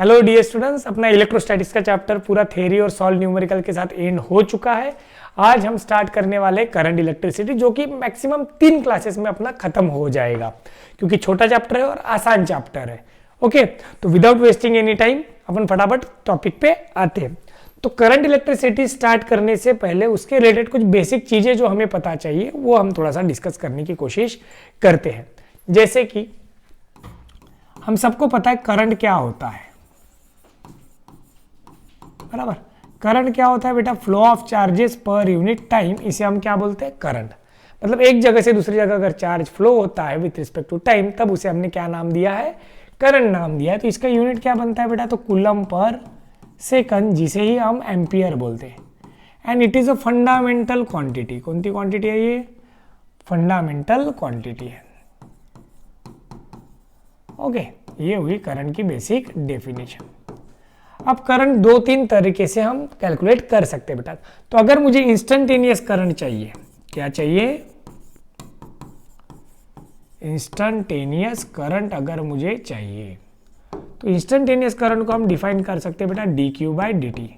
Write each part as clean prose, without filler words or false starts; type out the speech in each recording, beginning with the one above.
Hello dear students, अपना electrostatics का chapter पूरा थ्योरी और सॉल्व न्यूमेरिकल के साथ एंड हो चुका है। आज हम स्टार्ट करने वाले करंट इलेक्ट्रिसिटी, जो कि मैक्सिमम 3 क्लासेस में अपना खत्म हो जाएगा, क्योंकि छोटा चैप्टर है और आसान चैप्टर है। ओके, तो विदाउट वेस्टिंग एनी टाइम अपन फटाफट टॉपिक पे आते हैं। तो करंट इलेक्ट्रिसिटी स्टार्ट करने से पहले उसके रिलेटेड कुछ बेसिक चीजें जो हमें पता चाहिए वो हम थोड़ा सा डिस्कस करने की कोशिश करते हैं। जैसे कि हम सबको पता है करंट क्या होता है, बराबर। करंट क्या होता है बेटा? Flow of charges per unit time. इसे हम क्या बोलते हैं? करंट। मतलब एक जगह से दूसरी जगह अगर चार्ज फ्लो होता है विथ रिस्पेक्ट टू टाइम, तब उसे हमने क्या नाम दिया है? करंट नाम दिया है। तो इसका यूनिट क्या बनता है बेटा? तो कूलम पर सेकंड, जिसे ही हम एम्पियर बोलते हैं। And it is a fundamental quantity. कौन सी क्वांटिटी है ये? फंडामेंटल क्वांटिटी है। ओके, ये हुई करंट की बेसिक डेफिनेशन। अब करंट 2-3 तरीके से हम कैलकुलेट कर सकते हैं बेटा। तो अगर मुझे इंस्टेंटेनियस करंट चाहिए, क्या चाहिए? इंस्टेंटेनियस करंट अगर मुझे चाहिए, तो इंस्टेंटेनियस करंट को हम डिफाइन कर सकते हैं बेटा dq/dt।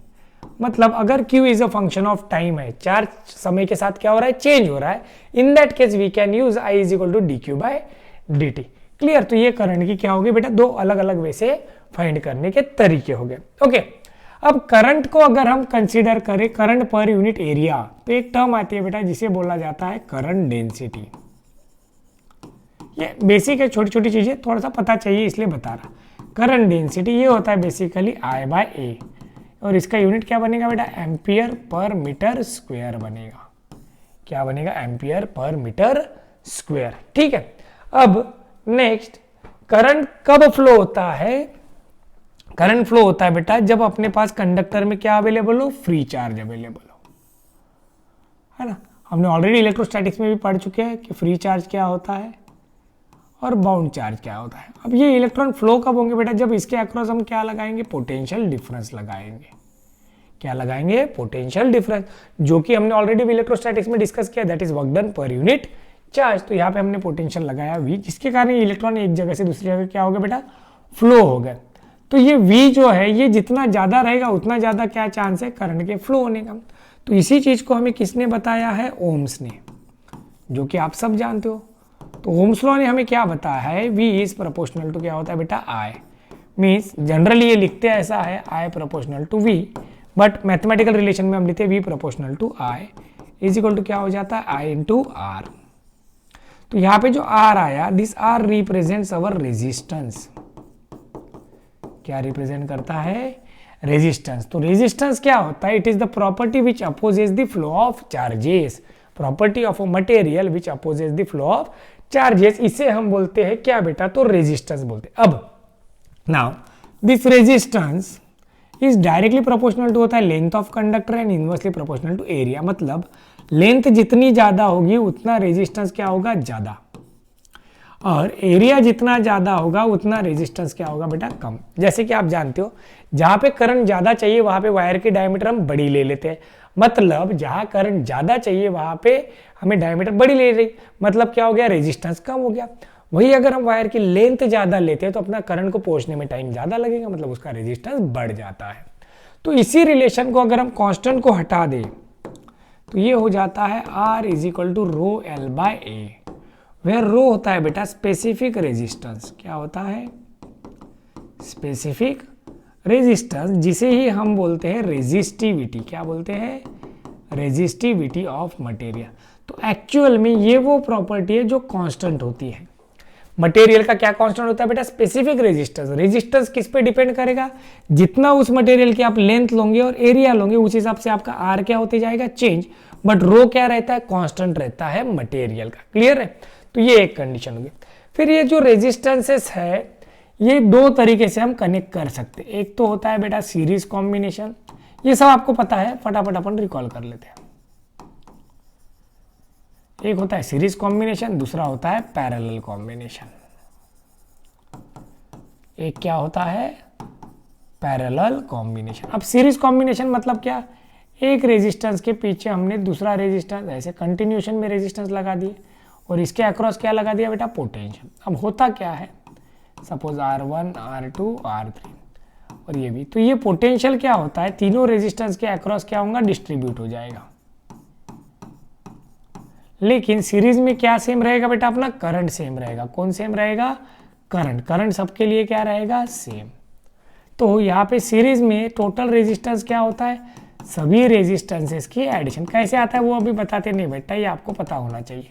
मतलब अगर q is a function of time है, चार्ज समय के साथ क्या हो रहा है? चेंज हो रहा है। In that case we can use I is equal to dq/dt। Clear? तो ये करंट की क्या होगी बेटा? 2 अलग अलग वे से फाइंड करने के तरीके हो गए। ओके, अब करंट को अगर हम कंसीडर करें करंट पर यूनिट एरिया, तो एक टर्म आती है बेटा जिसे बोला जाता है करंट डेंसिटी। ये बेसिक है, छोटी छोटी चीजें थोड़ा सा पता चाहिए इसलिए बता रहा। करंट डेंसिटी ये होता है बेसिकली I/A, और इसका यूनिट क्या बनेगा बेटा? एम्पियर पर मीटर स्क्वायर बनेगा। क्या बनेगा? Ampere per metre square. ठीक है। अब नेक्स्ट, करंट कब फ्लो होता है? करंट फ्लो होता है बेटा जब अपने पास कंडक्टर में क्या अवेलेबल हो? फ्री चार्ज अवेलेबल हो, है ना। हमने ऑलरेडी इलेक्ट्रोस्टैटिक्स में भी पढ़ चुके हैं कि फ्री चार्ज क्या होता है और बाउंड चार्ज क्या होता है। अब ये इलेक्ट्रॉन फ्लो कब होंगे बेटा? जब इसके अक्रॉस हम क्या लगाएंगे? पोटेंशियल डिफरेंस लगाएंगे। क्या लगाएंगे? पोटेंशियल डिफरेंस, जो कि हमने ऑलरेडी इलेक्ट्रोस्टैटिक्स में डिस्कस किया, that is work done per unit charge. तो यहाँ पे हमने पोटेंशियल लगाया V, जिसके कारण ये इलेक्ट्रॉन एक जगह से दूसरी जगह क्या हो गया बेटा? फ्लो हो गए। तो ये V जो है, ये जितना ज्यादा रहेगा उतना ज्यादा क्या चांस है करंट के फ्लो होने का। तो इसी चीज को हमें किसने बताया है? ओम्स ने, जो कि आप सब जानते हो। तो ओम्स लॉ ने हमें क्या बताया है? V इज प्रोपोर्शनल टू क्या होता है बेटा? I। मीन्स जनरली ये लिखते हैं ऐसा है I proportional to V, but mathematical relation में हम लिखते हैं V proportional to I is equal to क्या हो जाता है? I into R। तो यहाँ पे जो R आया, this R represents our resistance. क्या रिप्रेजेंट करता है? रेजिस्टेंस। तो रेजिस्टेंस क्या होता है? It is the property which opposes the flow of charges. Property of a material which opposes the flow of charges. इसे हम बोलते हैं क्या बेटा? तो रेजिस्टेंस बोलते हैं। अब now this resistance is directly proportional to होता है length of conductor and inversely proportional to area. मतलब लेंथ जितनी ज्यादा होगी उतना रेजिस्टेंस क्या होगा? ज्यादा, और एरिया जितना ज्यादा होगा उतना रेजिस्टेंस क्या होगा बेटा? कम। जैसे कि आप जानते हो, जहां पे करंट ज्यादा चाहिए वहां पे वायर की डायमीटर हम बड़ी ले लेते हैं। मतलब जहां करंट ज्यादा चाहिए वहां पे हमें डायमीटर बड़ी ले रही, मतलब क्या हो गया? रेजिस्टेंस कम हो गया। वही अगर हम वायर की लेंथ ज्यादा लेते हैं तो अपना करंट को पहुंचने में टाइम ज्यादा लगेगा, मतलब उसका रेजिस्टेंस बढ़ जाता है। तो इसी रिलेशन को अगर हम कांस्टेंट को हटा दें तो ये हो जाता है R is equal to rho L/A, where rho होता है बेटा स्पेसिफिक रेजिस्टेंस। क्या होता है? स्पेसिफिक रेजिस्टेंस, जिसे ही हम बोलते हैं रेजिस्टिविटी। क्या बोलते हैं? Resistivity of material. तो एक्चुअल में ये वो प्रॉपर्टी है जो कांस्टेंट होती है। मटेरियल का क्या कांस्टेंट होता है बेटा? Specific resistance. रेजिस्टेंस किस पे डिपेंड करेगा? जितना उस मटेरियल की आप लेंथ लोगे और एरिया लोगे, उस हिसाब से आपका आर क्या होते जाएगा? चेंज। बट रो क्या रहता है? कांस्टेंट रहता है मटेरियल का। क्लियर है? तो ये एक कंडीशन होगी। फिर ये जो रेजिस्टेंसेस है, ये 2 तरीके से हम कनेक्ट कर सकते हैं। एक तो होता है बेटा सीरीज कॉम्बिनेशन, ये सब आपको पता है, फटाफट अपन रिकॉल कर लेते हैं। एक होता है सीरीज कॉम्बिनेशन, दूसरा होता है पैरेलल कॉम्बिनेशन। एक क्या होता है? Parallel combination. अब सीरीज कॉम्बिनेशन मतलब क्या? एक रेजिस्टेंस के पीछे हमने दूसरा रेजिस्टेंस ऐसे कंटिन्यूशन में रेजिस्टेंस लगा दिए और इसके अक्रॉस क्या लगा दिया बेटा? पोटेंशियल। अब होता क्या है? सपोज R1, R2, R3, और ये भी। तो ये पोटेंशियल क्या होता है, तीनों रेजिस्टेंस के अक्रॉस क्या होगा, डिस्ट्रीब्यूट हो जाएगा। लेकिन सीरीज में क्या सेम रहेगा बेटा, अपना करंट सेम रहेगा। कौन सेम रहेगा, करंट। करंट सबके लिए क्या रहेगा, सेम। तो यहाँ पे सीरीज में टोटल रेजिस्टेंस क्या होता है, सभी रेजिस्टेंसेस की एडिशन। कैसे आता है वो अभी बताते नहीं बेटा, ये आपको पता होना चाहिए।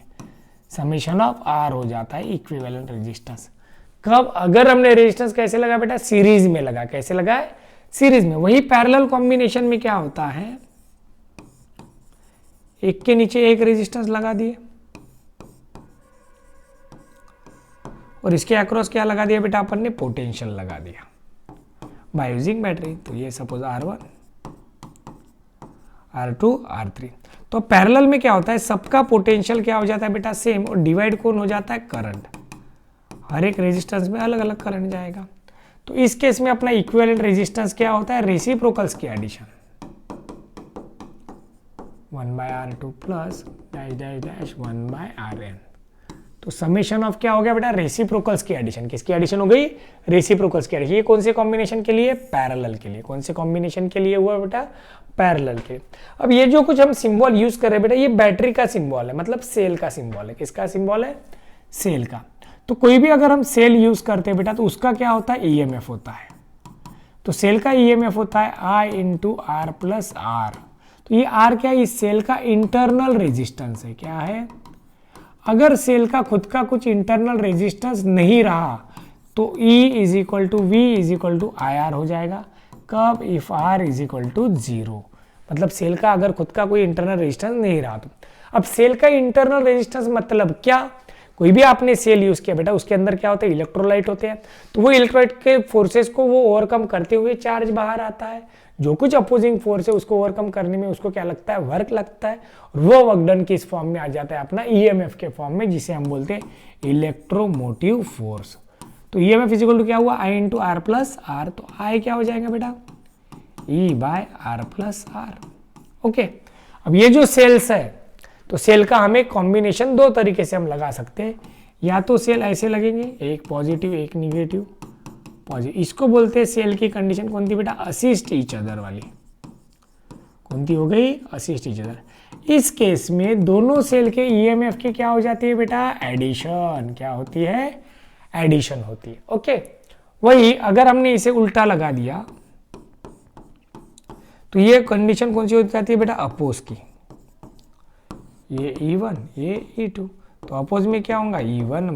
समेशन ऑफ आर हो जाता है इक्विवेलेंट रेजिस्टेंस। कब, अगर हमने रेजिस्टेंस कैसे लगा बेटा, सीरीज में लगा। कैसे लगा है, सीरीज में। वही पैरेलल कॉम्बिनेशन में क्या होता है, एक के नीचे एक रेजिस्टेंस लगा दिए और इसके अक्रॉस क्या लगा दिया बेटा अपन ने, पोटेंशियल लगा दिया बाय यूजिंग बैटरी। तो ये सपोज R1, R2, R3। तो पैरेलल में क्या होता है, सबका पोटेंशियल क्या हो जाता है बेटा, सेम, और डिवाइड कौन हो जाता है, करंट। हर एक रेजिस्टेंस में अलग अलग करंट जाएगा। तो इस केस में अपना इक्विवेलेंट रेजिस्टेंस क्या होता है, रेसिप्रोकल्स की addition. 1/R2 plus dash dash dash 1/Rn। तो समेशन ऑफ क्या हो गया बेटा, रेसिप्रोकल्स की एडिशन। किसकी एडिशन हो गई, रेसिप्रोकल्स की एडिशन। ये कौन से कॉम्बिनेशन के लिए, पैरेलल के लिए। कौन से कॉम्बिनेशन के लिए हुआ बेटा, पैरेलल के। अब ये जो कुछ हम सिंबल यूज कर रहे हैं बेटा, ये बैटरी का सिंबल है, मतलब सेल का सिंबल है। किसका सिंबल है, सेल का। तो कोई भी अगर हम सेल यूज करते हैं बेटा, तो उसका क्या होता है, ईएमएफ होता है। तो सेल का ईएमएफ होता है I × R + R। तो ये R क्या है, इस सेल का इंटरनल रेजिस्टेंस है। क्या है, अगर सेल का खुद का कुछ इंटरनल रेजिस्टेंस नहीं रहा तो E = V = IR हो जाएगा। कब, इफ R = 0। मतलब सेल का अगर खुद का कोई इंटरनल रेजिस्टेंस नहीं रहा तो। अब सेल का इंटरनल रेजिस्टेंस मतलब क्या, कोई भी आपने सेल यूज किया बेटा, उसके अंदर क्या होता है, इलेक्ट्रोलाइट होते हैं। तो वो इलेक्ट्रोलाइट के फोर्सेस को वो ओवरकम करते हुए चार्ज बाहर आता है। जो कुछ अपोजिंग फोर्स है उसको ओवरकम करने में उसको क्या लगता है, वर्क लगता है। और वो वर्क डन किस फॉर्म में आ जाता है, अपना ईएमएफ के फॉर्म में, जिसे हम बोलते हैं इलेक्ट्रोमोटिव फोर्स। तो ईएमएफ = क्या हुआ, I × R + R। तो I क्या हो जाएगा बेटा, E/R + R। ओके। अब ये जो सेल्स है, तो सेल का हमें कॉम्बिनेशन दो तरीके से हम लगा सकते हैं। या तो सेल ऐसे लगेंगे, एक पॉजिटिव एक निगेटिव। पॉजिटिव, इसको बोलते हैं सेल की कंडीशन कौन थी बेटा, असिस्ट ईच अदर वाली। कौन सी हो गई, असिस्ट ईच अदर। इस केस में दोनों सेल के ईएमएफ की क्या हो जाती है बेटा, एडिशन। क्या होती है, एडिशन होती है। ओके। वही अगर हमने इसे उल्टा लगा दिया तो ये कंडीशन कौन सी हो जाती है बेटा, अपोज की। ये E1 ये E2, तो अपोज में क्या होगा, E1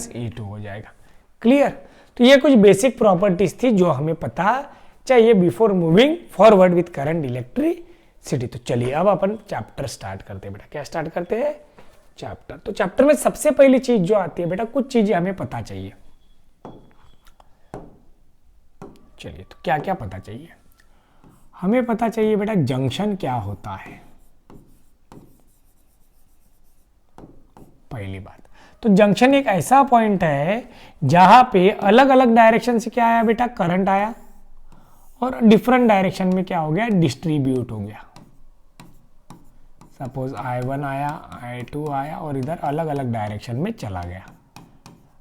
- E2 हो जाएगा। क्लियर। तो ये कुछ बेसिक प्रॉपर्टीज थी जो हमें पता चाहिए before moving forward with current electricity. तो चलिए अब अपन चैप्टर स्टार्ट करते हैं बेटा। क्या स्टार्ट करते हैं, चैप्टर। तो चैप्टर में सबसे पहली चीज जो आती है बेटा, कुछ चीजें हमें पता चाहिए। चलिए, तो क्या क्या पता चाहिए, हमें पता चाहिए बेटा जंक्शन क्या होता है। पहली बात, तो जंक्शन एक ऐसा पॉइंट है जहां पे अलग अलग डायरेक्शन से क्या आया बेटा, करंट आया, और डिफरेंट डायरेक्शन में क्या हो गया, डिस्ट्रीब्यूट हो गया। सपोज I1 आया, I2 आया, और इधर अलग अलग डायरेक्शन में चला गया।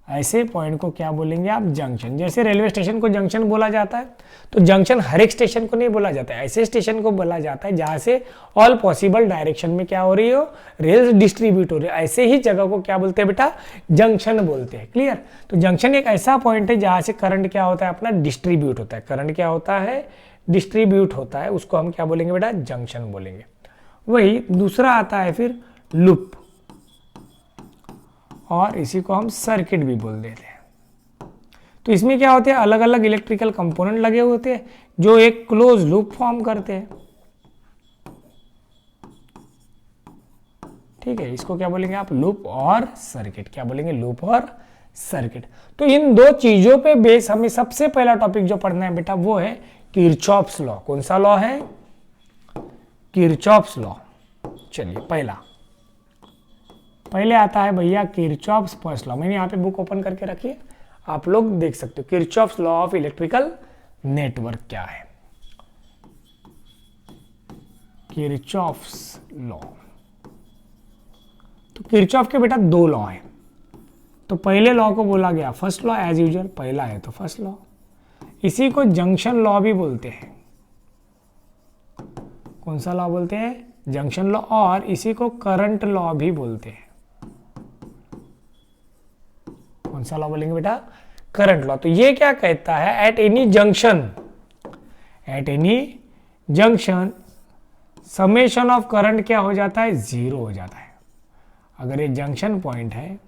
ऐसे पॉइंट को क्या बोलेंगे आप, जंक्शन। जैसे रेलवे स्टेशन को जंक्शन बोला जाता है, तो जंक्शन हर एक स्टेशन को नहीं बोला जाता है, ऐसे स्टेशन को बोला जाता है जहां से ऑल पॉसिबल डायरेक्शन में क्या हो रही हो, रेल्स डिस्ट्रीब्यूट हो रही है। ऐसे ही जगह को क्या बोलते हैं बेटा, जंक्शन बोलते हैं। क्लियर। तो जंक्शन एक ऐसा पॉइंट है जहां से करंट क्या होता है, अपना डिस्ट्रीब्यूट होता है। करंट क्या होता है, डिस्ट्रीब्यूट होता है, उसको हम क्या बोलेंगे बेटा, जंक्शन बोलेंगे। वही दूसरा आता है फिर लूप, और इसी को हम सर्किट भी बोल देते हैं। तो इसमें क्या होते हैं, अलग अलग इलेक्ट्रिकल कंपोनेंट लगे होते हैं जो एक क्लोज लूप फॉर्म करते हैं। ठीक है, इसको क्या बोलेंगे आप, लूप और सर्किट। क्या बोलेंगे, लूप और सर्किट। तो इन दो चीजों पे बेस हमें सबसे पहला टॉपिक जो पढ़ना है बेटा, वो है किरचॉफ्स लॉ। कौन सा लॉ है, किरचॉफ्स लॉ। चलिए, पहले आता है भैया किरचॉफ्स फर्स्ट लॉ। मैंने यहाँ पे बुक ओपन करके रखी है, आप लोग देख सकते हो। Kirchhoff's law of electrical network क्या है, किरचॉफ्स लॉ। तो किरचॉफ के बेटा दो लॉ है। तो पहले लॉ को बोला गया फर्स्ट लॉ, एज यूजुअल पहला है तो फर्स्ट लॉ। इसी को जंक्शन लॉ भी बोलते हैं। कौन सा लॉ बोलते हैं? Junction law. और इसी को करंट लॉ भी बोलते हैं। कौन सा लॉ बोलेंगे बेटा? Current law. तो ये क्या कहता है? At any junction summation of current क्या हो जाता है? जीरो हो जाता है। अगर ये जंक्शन पॉइंट है,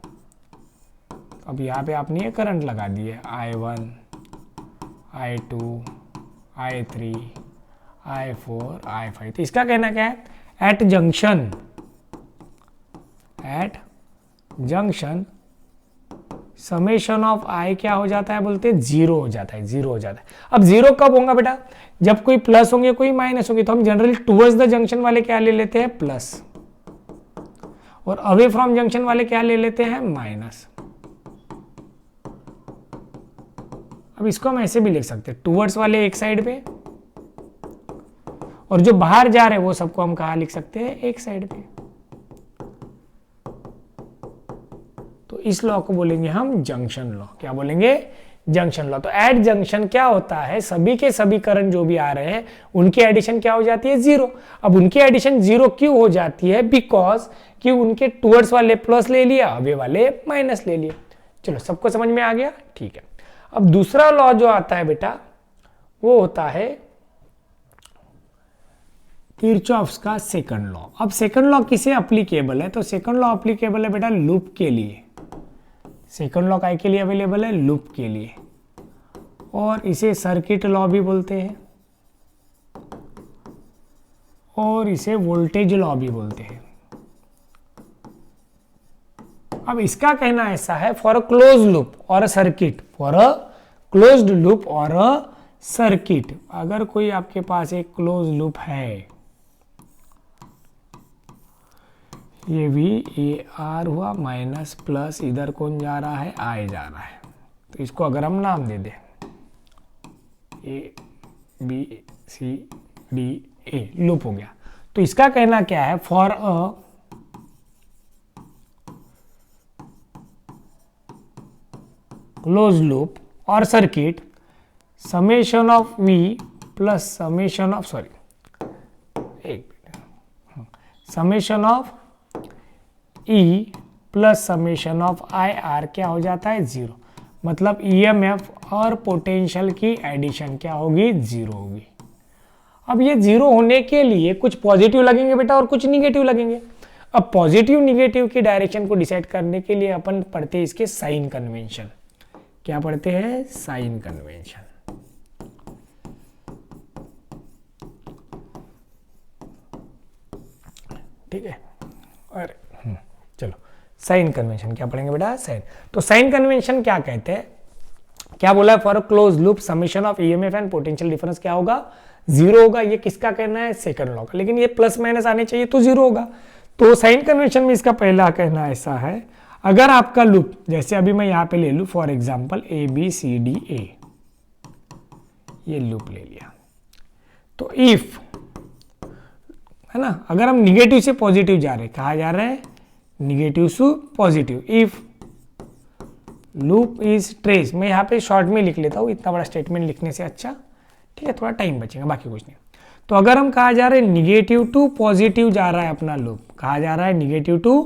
अब यहाँ पे आपने ये करंट लगा दिए I1, I2, I3, I4, I5। तो इसका कहना क्या है? At junction summation of I क्या हो जाता है? बोलते हैं जीरो हो जाता है। जीरो हो जाता है। अब जीरो कब होगा बेटा? जब कोई प्लस होंगे कोई माइनस होंगे। तो हम जनरली टुवर्ड्स द जंक्शन वाले क्या ले लेते हैं? प्लस। और अवे फ्रॉम जंक्शन वाले क्या ले लेते हैं? माइनस। अब इसको हम ऐसे भी लिख सकते हैं, टुवर्ड्स वाले एक साइड पे और जो बाहर जा रहे हैं वो सबको हम कहा लिख सकते हैं? एक साइड पे। तो इस लॉ को बोलेंगे हम जंक्शन लॉ। क्या बोलेंगे? Junction law. तो एट जंक्शन क्या होता है? सभी के सभी करंट जो भी आ रहे हैं उनकी एडिशन क्या हो जाती है? जीरो। अब उनकी एडिशन जीरो क्यों हो जाती है? बिकॉज कि उनके टुवर्ड्स वाले प्लस ले लिया, अवे वाले माइनस ले लिया। चलो, सबको समझ में आ गया? ठीक है। अब दूसरा लॉ जो आता है बेटा वो होता है किरचॉफ्स का सेकंड लॉ। अब सेकंड लॉ किसे अप्लीकेबल है? तो सेकंड लॉ अप्लीकेबल है बेटा लूप के लिए। सेकंड लॉ काय के लिए अवेलेबल है? लूप के लिए। और इसे सर्किट लॉ भी बोलते हैं और इसे वोल्टेज लॉ भी बोलते हैं। अब इसका कहना ऐसा है, फॉर अ क्लोज लूप और a circuit, for a closed loop और अ सर्किट, अगर कोई आपके पास एक क्लोज लूप है, ये भी ए आर हुआ माइनस प्लस, इधर कौन जा रहा है? आई जा रहा है। तो इसको अगर हम नाम दे दें A B C D A, loop हो गया। तो इसका कहना क्या है? फॉर अ क्लोज लूप और circuit, summation of V plus summation of summation of E plus summation of I R क्या हो जाता है? जीरो। मतलब ईएमएफ और पोटेंशियल की एडिशन क्या होगी? जीरो होगी। अब ये जीरो होने के लिए कुछ पॉजिटिव लगेंगे बेटा और कुछ निगेटिव लगेंगे। अब पॉजिटिव निगेटिव की डायरेक्शन को डिसाइड करने के लिए अपन पढ़ते हैं इसके साइन कन्वेंशन। क्या पढ़ते हैं? Sign convention. ठीक है। और चलो साइन कन्वेंशन क्या पढ़ेंगे बेटा? साइन। तो साइन कन्वेंशन क्या कहते हैं? क्या बोला है? For a close loop summation of EMF and potential difference क्या होगा? जीरो होगा। ये किसका कहना है? सेकंड लॉ का। लेकिन ये प्लस माइनस आने चाहिए तो जीरो होगा। तो साइन कन्वेंशन में इसका पहला कहना ऐसा है, अगर आपका लूप, जैसे अभी मैं यहां पे ले लूं for example A B C D A, ये लूप ले लिया, तो इफ, है ना, अगर हम निगेटिव से पॉजिटिव जा रहे हैं, कहा जा रहा है निगेटिव से positive, if loop is trace, मैं यहाँ पे शॉर्ट में लिख लेता हूँ, इतना बड़ा स्टेटमेंट लिखने से अच्छा, ठीक है, थोड़ा टाइम बचेगा, बाकी कुछ नहीं। तो अगर हम कहा जा रहे हैं निगेटिव टू पॉजिटिव जा रहा है अपना लूप, कहा जा रहा है निगेटिव टू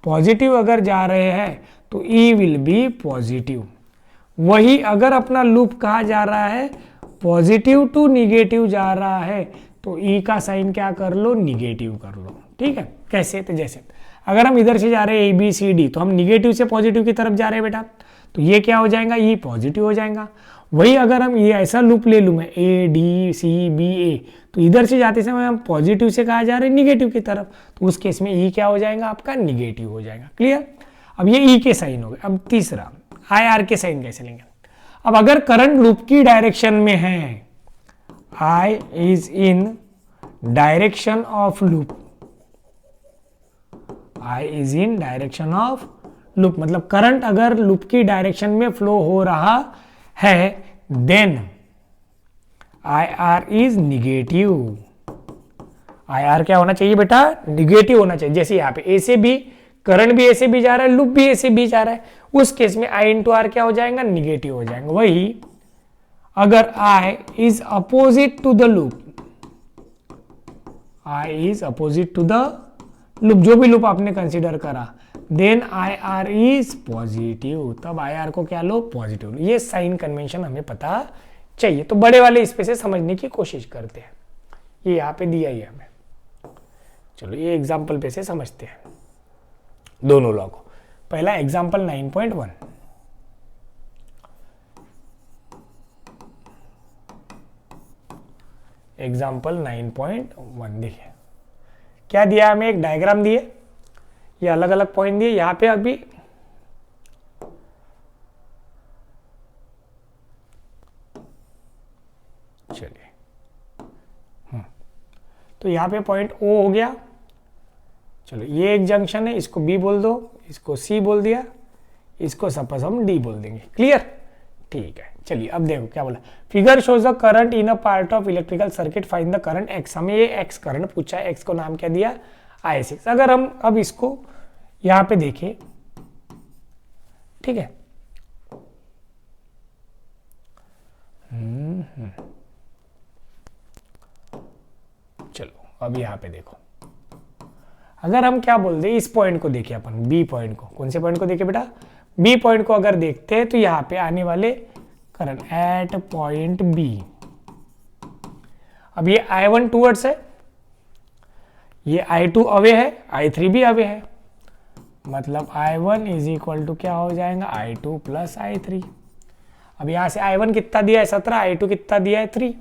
पॉजिटिव अगर जा रहे हैं तो ई विल बी पॉजिटिव। वही अगर अपना लूप कहा जा रहा है पॉजिटिव टू निगेटिव जा रहा है तो ई का साइन क्या कर लो? निगेटिव कर लो। ठीक है, कैसे? तो जैसे अगर हम इधर से जा रहे हैं ए बी सी डी, तो हम निगेटिव से पॉजिटिव की तरफ जा रहे हैं बेटा, तो ये क्या हो जाएगा? ई पॉजिटिव हो जाएगा। वही अगर हम ये ऐसा लूप ले लूँ मैं ए डी सी बी ए, तो इधर से जाते समय हम पॉजिटिव से कहा जा रहे हैं निगेटिव की तरफ, तो उस केस में ई क्या हो जाएगा? आपका निगेटिव हो जाएगा। क्लियर? अब ये ई के साइन हो गए। अब तीसरा आई आर के साइन कैसे लेंगे? अब अगर करंट लूप की डायरेक्शन में है, I is in direction of loop, I is in direction of loop, मतलब करंट अगर लूप की डायरेक्शन में फ्लो हो रहा है, then I R is negative. I R क्या होना चाहिए बेटा? निगेटिव होना चाहिए। जैसे यहाँ पे ए से बी, करंट भी ए से बी जा रहा है, लूप भी ए से बी जा रहा है, उस केस में आई इंटू आर क्या हो जाएगा? निगेटिव हो जाएगा। वही अगर I is opposite to the loop, I is opposite to the loop, जो भी लूप आपने कंसीडर करा, देन IR is पॉजिटिव, तब IR को क्या लो, पॉजिटिव लो। ये साइन कन्वेंशन हमें पता चाहिए, तो बड़े वाले इस पे से समझने की कोशिश करते हैं। ये यहाँ पे दिया ही हमें, चलो ये एग्जाम्पल पे से समझते हैं दोनों लॉ को। पहला एग्जाम्पल 9.1, एग्जाम्पल 9.1 देखिए क्या दिया हमें, एक डायग्राम दिए, ये अलग अलग पॉइंट दिए, यहाँ पे अभी चलिए तो यहाँ पे पॉइंट O हो गया, चलो ये एक जंक्शन है, इसको B बोल दो, इसको C बोल दिया, इसको सपोज हम D बोल देंगे। क्लियर, ठीक है। चलिए अब देखो क्या बोला, figure shows the current in a part of electrical circuit, find the current X। हमें ये X करंट पूछा है, X को नाम क्या दिया, I6। अगर हम अब इसको यहाँ पे देखें, ठीक है, चलो अब यहाँ पे देखो, अगर हम क्या बोल दे, इस पॉइंट को देखें अपन, बी पॉइंट को, कौन से पॉइंट को देखे बेटा, बी पॉइंट को अगर देखते हैं तो यहाँ पे आने वाले करंट एट पॉइंट बी, अब ये I1 टूवर्ड्स है, ये I2 अवे है, I3 भी अवे है, मतलब I1 इज इक्वल टू क्या हो जाएगा, I2 प्लस I3। अब यहाँ से I1 कितना दिया है 17, I2 कितना दिया है 3,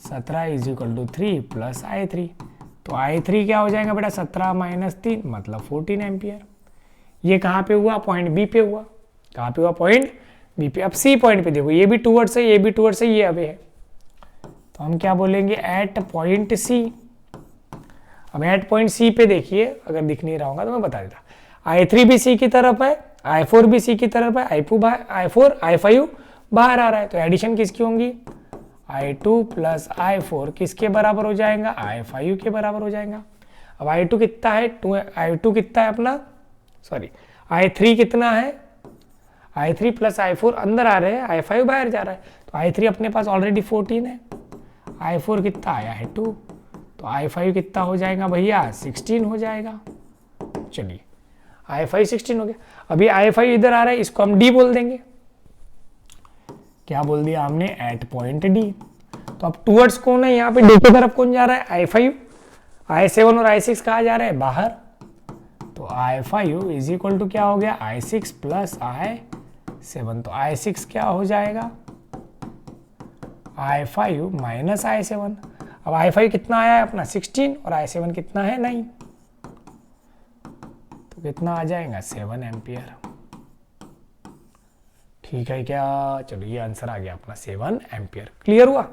17 is equal to 3 plus I3, तो I3 क्या हो जाएगा बेटा, 17 माइनस 3 मतलब 14 एम्पियर। ये कहाँ पे हुआ, पॉइंट बी पे हुआ, कहाँ पे हुआ, पॉइंट बी पे। अब सी पॉइंट पे देखो, ये भी टूवर्ड्स है, ये भी टूवर्ड्स है, ये अवे है, तो हम क्या बोलेंगे, एट पॉइंट सी। अब एट पॉइंट सी पे देखिए, अगर दिख नहीं रहा होगा तो मैं बता देता, I3 भी सी की तरफ है, I4 भी सी की तरफ है, I5 बाहर आ रहा है, तो एडिशन किसकी होंगी, I2 प्लस I4 किसके बराबर हो जाएगा, I5 के बराबर हो जाएगा। अब I2 कितना है, I2 कितना है अपना, सॉरी I3 कितना है, I3 प्लस I4 अंदर आ रहे हैं, I5 बाहर जा रहा है, तो I3 अपने पास ऑलरेडी 14 है, I4 कितना आया है 2, तो I5 कितना हो जाएगा भैया, 16 हो जाएगा। चलिए I5 16 हो गया। अभी I5 इधर आ रहा है, इसको हम D बोल देंगे, क्या बोल दिया हमने, एट पॉइंट डी। तो अब टूवर्ड्स कौन है, यहाँ पे डी की तरफ कौन जा रहा है, I5, I7 और I6 कहाँ जा रहे हैं, बाहर, तो I5 इज इक्वल टू क्या हो गया, I6 प्लस I7, तो I6 क्या हो जाएगा, I5 माइनस I7। अब I5 कितना आया है अपना 16 और I7 कितना है 9, तो कितना आ जाएगा 7 एम्पियर। ठीक है क्या, चलो ये आंसर आ गया अपना 7 एम्पियर। क्लियर हुआ,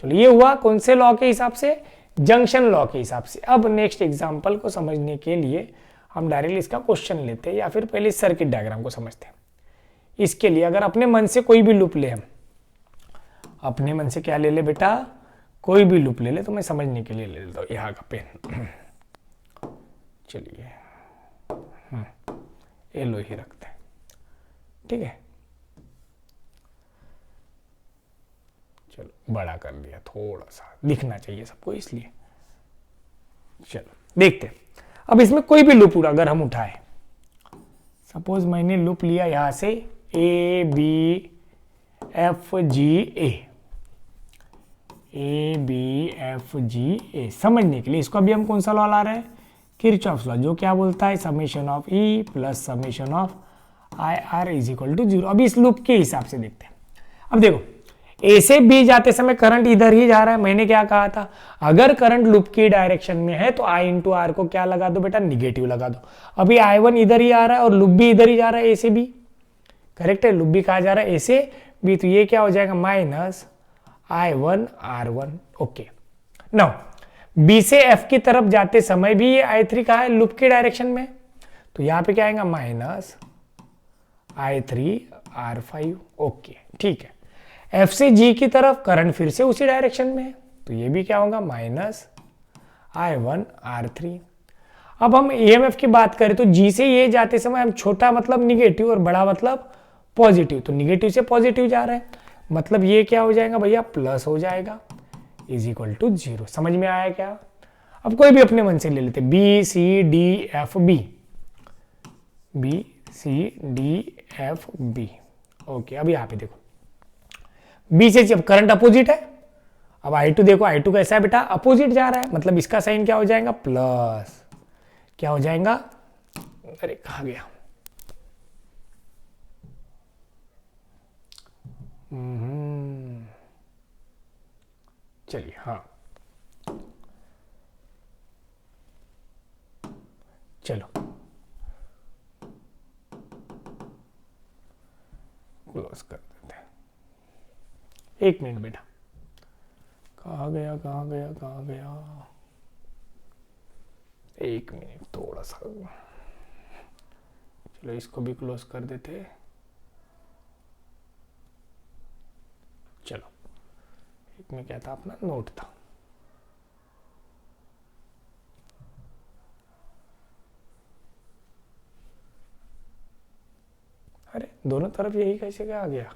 चलो ये हुआ कौन से लॉ के हिसाब से, जंक्शन लॉ के हिसाब से। अब नेक्स्ट एग्जांपल को समझने के लिए हम डायरेक्टली इसका क्वेश्चन लेते हैं, या फिर पहले सर्किट डायग्राम को समझते हैं। इसके लिए अगर अपने मन से कोई भी लूप ले, हम अपने मन से क्या ले ले बेटा, कोई भी लूप ले ले, तो मैं समझने के लिए ले लेता हूँ यहाँ का पेन। चलिए ये लो ही रखते हैं, ठीक है, चलो बड़ा कर दिया, थोड़ा सा दिखना चाहिए सबको इसलिए। चलो देखते हैं, अब इसमें कोई भी लूप अगर हम उठाए, सपोज मैंने लूप लिया यहां से ए बी एफ जी ए, समझने के लिए इसको अभी हम कौन सा लॉ ला रहे हैं, किरचॉफ्स लॉ, जो क्या बोलता है, summation of E plus summation of I R is equal to 0। अभी इस लूप के हिसाब से देखते हैं। अब देखो ए से बी जाते समय करंट इधर ही जा रहा है, मैंने क्या कहा था, अगर करंट लूप की डायरेक्शन में है तो आई इंटू आर को क्या लगा दो बेटा, निगेटिव लगा दो। अभी I1 इधर ही आ रहा है और लूप भी इधर ही जा रहा है, ए से बी, करेक्ट है, लूप भी कहा जा रहा है ए से बी, तो ये क्या हो जाएगा, minus I1 R1। Okay, now B से एफ की तरफ जाते समय भी ये I3 कहा है लूप की डायरेक्शन में, तो यहाँ पे क्या आएगा, माइनस I3 R5। ओके ठीक है, एफ से जी की तरफ करंट फिर से उसी डायरेक्शन में है, तो ये भी क्या होगा, माइनस I1 R3। अब हम EMF की बात करें तो जी से ये जाते समय हम छोटा मतलब निगेटिव और बड़ा मतलब पॉजिटिव, तो निगेटिव से पॉजिटिव जा रहा है। मतलब ये क्या हो जाएगा भैया, प्लस हो जाएगा, इज इक्वल टू 0। समझ में आया क्या? अब कोई भी अपने मन से ले लेते, B C D F B, B C D F B. Okay, अब यहाँ पे देखो बी से जब करंट अपोजिट है, अब I2 देखो, I2 कैसा है बेटा, अपोजिट जा रहा है, मतलब इसका साइन क्या हो जाएगा, प्लस। क्या हो जाएगा, अरे कहाँ गया, चलिए, हाँ चलो क्लोज कर देते हैं। एक मिनट बेटा, कहाँ गया कहाँ गया कहाँ गया, एक मिनट थोड़ा सा, चलो इसको भी क्लोज कर देते हैं। चलो, एक में क्या था, अपना नोट था। अरे दोनों तरफ यही कैसे क्या आ गया,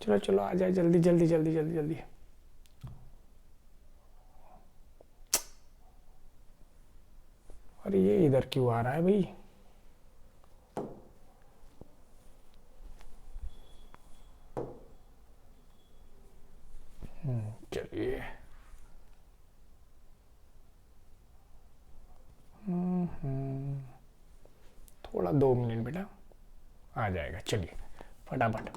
चलो चलो आ जाए, जल्दी जल्दी जल्दी जल्दी जल्दी। अरे ये इधर क्यों आ रहा है भाई, चलिए, थोड़ा 2 मिनट बेटा, आ जाएगा। चलिए फटाफट,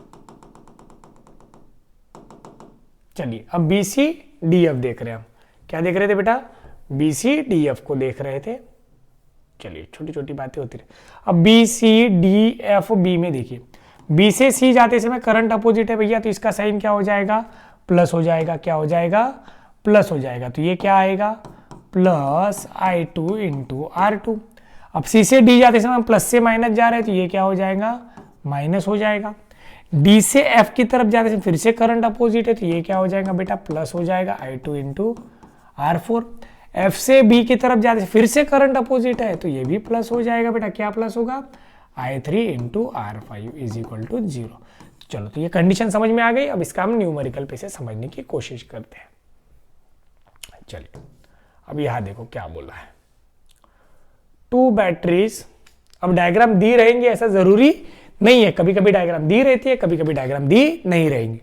चलिए अब बी सी डी एफ देख रहे हैं हम। क्या देख रहे थे बेटा, बी सी डी एफ को देख रहे थे। चलिए छोटी छोटी बातें होती रही। अब B C D F B में देखिए, बी से सी जाते समय करंट अपोजिट है भैया, तो इसका साइन क्या हो जाएगा, प्लस हो जाएगा। क्या हो जाएगा, प्लस हो जाएगा। तो ये क्या आएगा, प्लस I2 इंटू R2। अब सी से डी जाते समय प्लस से माइनस जा रहे हैं, तो ये क्या हो जाएगा, माइनस हो जाएगा। डी से एफ की तरफ जाते समय फिर से करंट अपोजिट है, तो ये क्या हो जाएगा बेटा, प्लस हो जाएगा I2 इंटू R4। एफ से बी की तरफ जाते फिर से करंट अपोजिट है, तो ये भी प्लस हो जाएगा बेटा। क्या प्लस होगा, I3 into R5 is equal to 0। चलो, तो ये कंडीशन समझ में आ गई। अब इसका हम न्यूमेरिकल पे से समझने की कोशिश करते हैं। चलिए अब यहां देखो क्या बोला है, 2 बैटरीज। अब डायग्राम दी रहेंगे ऐसा जरूरी नहीं है, कभी कभी डायग्राम दी रहती है, कभी कभी डायग्राम दी नहीं रहेंगी।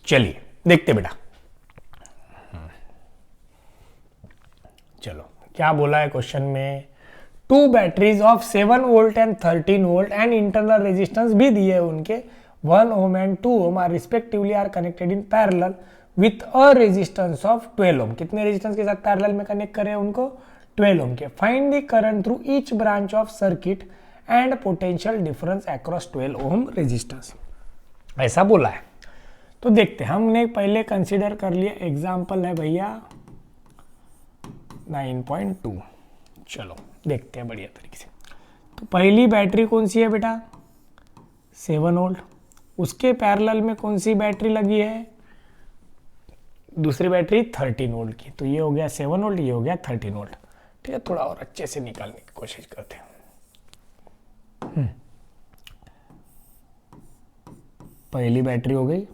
चलिए देखते बेटा, चलो क्या बोला है क्वेश्चन में, 2 batteries of 7 volt and 13 volt and internal resistance भी दिए उनके 1 ohm and 2 ohm are respectively are connected in parallel with a resistance of 12 ohm. कितने रेजिस्टेंस के साथ पैरेलल में कनेक्ट करें उनको, 12 ओम के। Find the current through each branch of circuit and potential difference across 12 ohm resistance, ऐसा बोला है। तो देखते हैं, हमने पहले कंसीडर कर लिया, एग्जाम्पल है भैया 9.2। चलो देखते हैं बढ़िया तरीके से। तो पहली बैटरी कौन सी है बेटा, 7 वोल्ट। उसके पैरेलल में कौन सी बैटरी लगी है, दूसरी बैटरी 13 वोल्ट की। तो ये हो गया 7 वोल्ट, ये हो गया 13 वोल्ट। ठीक है, थोड़ा और अच्छे से निकालने की कोशिश करते हैं। पहली बैटरी हो गई,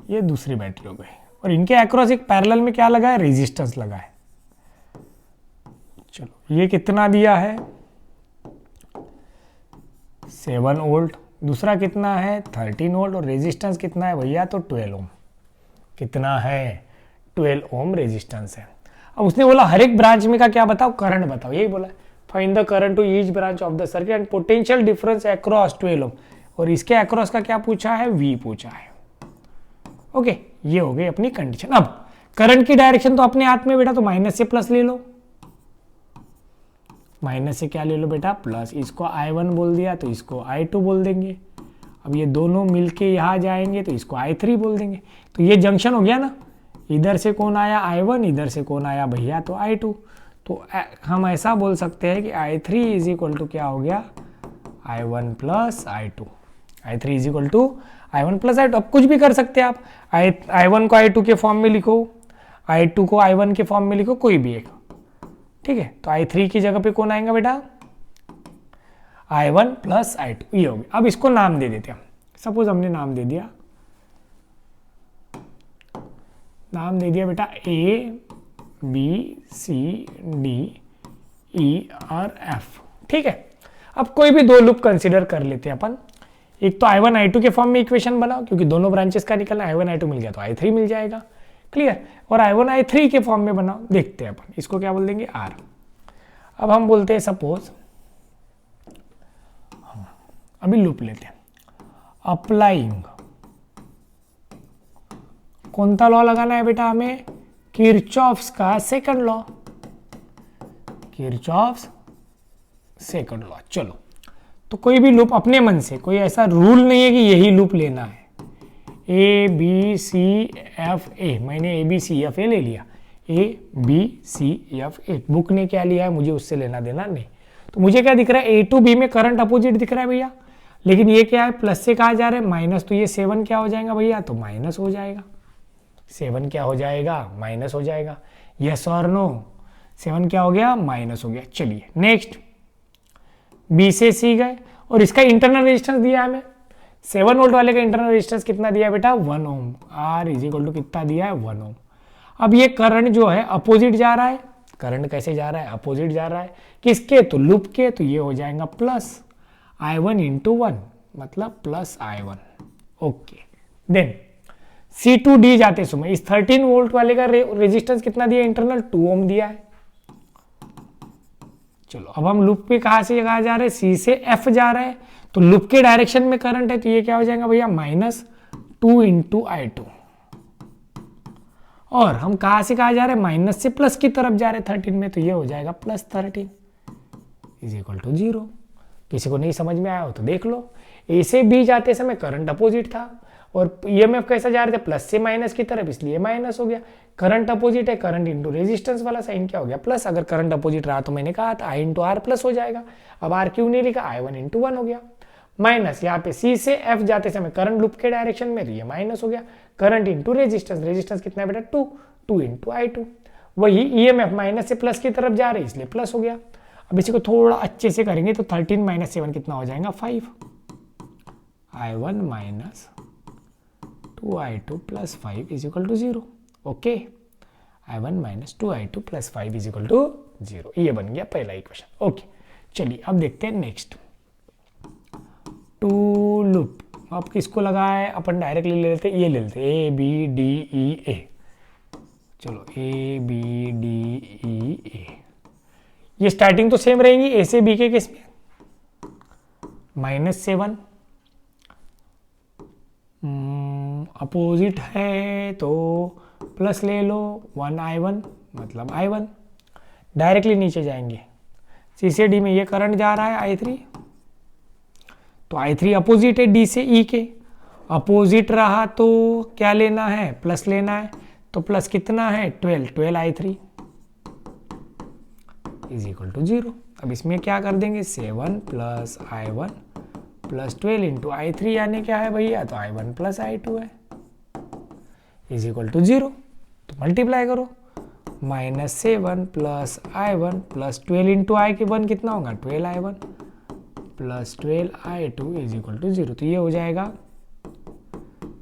ये दूसरी बैटरी हो गई, और इनके अक्रॉस एक पैरेलल में क्या लगा है, रेजिस्टेंस लगा है। चलो ये कितना दिया है, 7 वोल्ट, दूसरा कितना है 13 वोल्ट, और रेजिस्टेंस कितना है भैया, तो 12 ओम। कितना है, 12 ओम रेजिस्टेंस है। अब उसने बोला हर एक ब्रांच में का क्या बताओ, करंट बताओ, यही बोला, find the current to each branch of the circuit and potential difference across 12 ohm. और इसके अक्रॉस का क्या पूछा है, V पूछा है। ओके, ये हो गई अपनी कंडीशन। अब करंट की डायरेक्शन तो अपने हाथ में बेटा, तो माइनस से प्लस ले लो, माइनस से क्या ले लो बेटा, प्लस। इसको I1 बोल दिया तो इसको I2 बोल देंगे। अब ये दोनों मिलके यहाँ जाएंगे तो इसको I3 बोल देंगे। तो ये जंक्शन हो गया ना, इधर से कौन आया I1, इधर से कौन आया भैया तो I2। तो हम ऐसा बोल सकते हैं कि I3 इज इक्वल टू क्या हो गया, I1 plus I2। I3 is equal to I1 plus I2। अब कुछ भी कर सकते हैं आप, I1 को I2 के फॉर्म में लिखो, I2 को I1 के फॉर्म में लिखो, कोई भी एक, ठीक है। तो I3 की जगह पे कौन आएगा बेटा, I1 प्लस I2, ये हो गया। अब इसको नाम दे देते हैं, सपोज हमने नाम दे दिया, नाम दे दिया बेटा ABCDERF, ठीक है। अब कोई भी दो लूप कंसीडर कर लेते हैं अपन। एक तो I1 I2 के फॉर्म में इक्वेशन बनाओ, क्योंकि दोनों ब्रांचेस का निकलना, I1 I2 मिल गया तो I3 मिल जाएगा, क्लियर। और I1 I3 के फॉर्म में बनाओ, देखते हैं अपन इसको क्या बोल देंगे, R। अब हम बोलते हैं सपोज, अभी लूप लेते हैं, अप्लाइंग, कौन सा लॉ लगाना है बेटा हमें, किरचॉफ्स का second law, Kirchhoff's second law. चलो, तो कोई भी लूप अपने मन से, कोई ऐसा रूल नहीं है कि यही लूप लेना है, ABCFA, मैंने ABCFA ले लिया, ABCFA, बुक ने क्या लिया है मुझे उससे लेना देना नहीं। तो मुझे क्या दिख रहा है, A to B में करंट अपोजिट दिख रहा है भैया, लेकिन ये क्या है, प्लस से कहा जा रहा है माइनस, तो ये 7 क्या हो जाएगा भैया, तो माइनस हो जाएगा। 7 क्या हो जाएगा, माइनस हो जाएगा। यस और नो, 7 क्या हो गया, माइनस हो गया। चलिए नेक्स्ट, बी से सी गए, और इसका इंटरनल रेजिस्टेंस दिया हमें, 7 वोल्ट वाले का इंटरनल रेजिस्टेंस कितना दिया है बेटा, 1 ओम। आर इज इक्वल टू कितना दिया है, 1 ओम। अब ये करंट जो है अपोजिट जा रहा है, करंट कैसे जा रहा है, अपोजिट जा रहा है, किसके, तो लूप के, तो ये हो जाएगा प्लस I1 इंटू 1, मतलब plus I1। Okay, then C to D जाते समय इस 13 वोल्ट वाले का रेजिस्टेंस कितना दिया, इंटरनल 2 ओम दिया है। चलो, अब हम लूप पे कहां से कहा जा रहे हैं, C से F जा रहे हैं, तो लूप के डायरेक्शन में करंट है, तो ये क्या हो जाएगा भैया, -2 इंटू I2। और हम कहां से कहा जा रहे हैं, माइनस से प्लस की तरफ जा रहे हैं 13 में, तो ये हो जाएगा +13 इज इक्वल टू 0। किसी को नहीं समझ में आया हो तो देख लो। ए से बी जाते समय करंट अपोजिट था, और ईएमएफ कैसा जा रहे थे, प्लस से माइनस की तरफ, इसलिए माइनस हो गया। करंट अपोजिट है, करंट इंटू रेजिस्टेंस वाला साइन क्या हो गया, प्लस। अगर करंट अपोजिट रहा तो मैंने कहा था I इंटू आर प्लस हो जाएगा। अब आर क्यों नहीं लिखा, I1 इंटू 1 हो गया। माइनस यहाँ पे सी से एफ जाते समय करंट लूप के डायरेक्शन में, तो ये माइनस हो गया। करंट इंटू रेजिस्टेंस, रेजिस्टेंस कितना है बेटा, 2 इंटू I2। वही ईएमएफ माइनस से प्लस की तरफ जा रही है, इसलिए प्लस हो गया। अब इसी को थोड़ा अच्छे से करेंगे तो 13 माइनस 7 कितना हो जाएगा, 5। I1 minus 2I2 plus 5 is equal to 0। Okay, I1 minus 2I2 plus 5 is equal to 0, ये बन गया पहला इक्वेशन। ओके, चलिए अब देखते हैं नेक्स्ट, टू लूप। अब किसको लगाए, अपन डायरेक्टली ले लेते, ये ले लेते ABDEA। चलो ABDEA, ये स्टार्टिंग तो सेम रहेंगी, ए से बी के केस में -7, अपोजिट है तो प्लस ले लो, 1I1 मतलब I1। डायरेक्टली नीचे जाएंगे, सी से डी में ये करंट जा रहा है I3, तो I3 अपोजिट है डी से ई के, अपोजिट रहा तो क्या लेना है, प्लस लेना है। तो प्लस कितना है, 12 I3 इज इक्वल टू 0। अब इसमें क्या कर देंगे, 7 plus I1 plus 12 into I3, यानी क्या है भैया, तो I1 प्लस I2 है इज इक्वल टू 0। तो मल्टीप्लाई करो, -7 plus I1 plus 12 into I के 1 कितना होगा, 12I1 plus 12I2 is equal to 0। तो ये हो जाएगा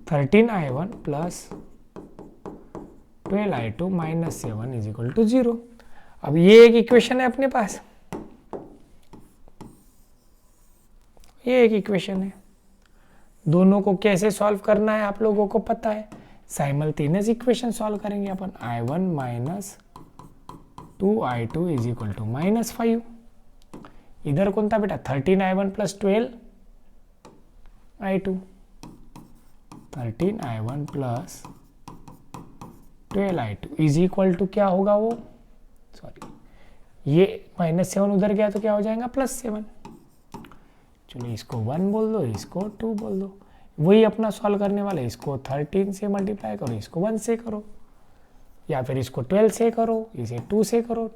13I1 plus 12I2 minus 7 is equal to 0। अब ये एक इक्वेशन है अपने पास, ये एक इक्वेशन है। दोनों को कैसे सॉल्व करना है आप लोगों को पता है, साइमल्टेनियस इक्वेशन सॉल्व करेंगे अपन। I1 minus 2I2 is equal to -5। इधर कौन था बेटा, 13I1 plus 12I2, 13I1 plus 12I2 is equal to क्या होगा वो, सॉरी ये -7 उधर गया तो क्या हो जाएगा, +7। चलो इसको 1 बोल दो, इसको 2 बोल दो, वही अपना सॉल्व करने वाला है। इसको 13 से मल्टीप्लाई करो, इसको 1 से करो, या फिर इसको 12 से करो, इसे 2 से करो।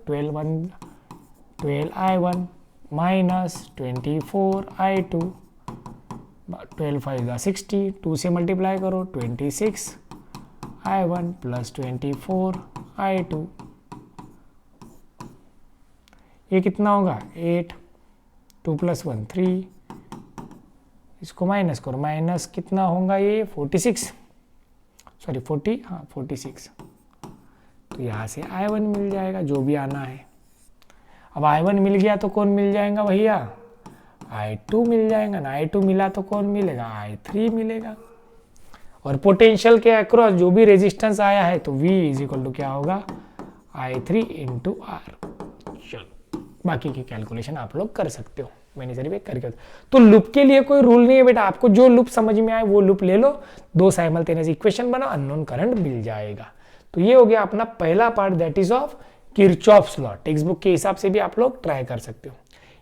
12i1 माइनस 24i2, 12 5 60, 2 से मल्टीप्लाई करो, 26i1 प्लस 24i2, ये कितना होगा 8, 2 + 1 3, इसको माइनस करो, माइनस कितना होगा ये 46, सॉरी 40, हाँ 46। तो यहाँ से i1 मिल जाएगा जो भी आना है। अब i1 मिल गया तो कौन मिल जाएगा भैया, i2 मिल जाएगा ना। i2 मिला तो कौन मिलेगा, i3 मिलेगा। और पोटेंशियल के अक्रॉस जो भी रेजिस्टेंस आया है तो v = क्या होगा, i3 × r। चलो बाकी की कैलकुलेशन आप लोग कर सकते हो, मैंने सिर्फ एक करके। तो लूप के लिए कोई रूल नहीं है बेटा, आपको जो लूप समझ में आए वो लूप ले लो, 2 साइमल्टेनियस इक्वेशन बनाओ, अननोन करंट मिल जाएगा। तो ये हो गया अपना पहला part, that is of Kirchhoff's law. Text book के हिसाब से भी आप लोग ट्राई कर सकते हो।